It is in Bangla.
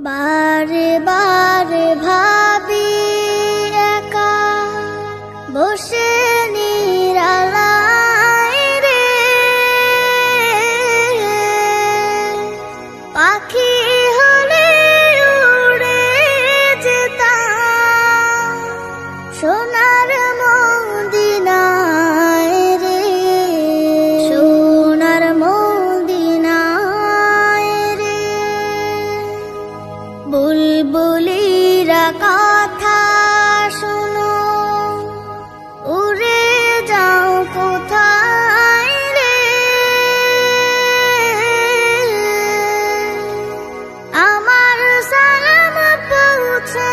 বারে বারে ভাবি একা বসে নিরালায় রে, পাখি হলে উড়ে যেতাম সোনার মদিনায় রে, সোনার মদিনায় রে। বুলবুলিরা কথা শোনো, উড়ে যাও কোথায় রে, আমার সালাম পৌঁছে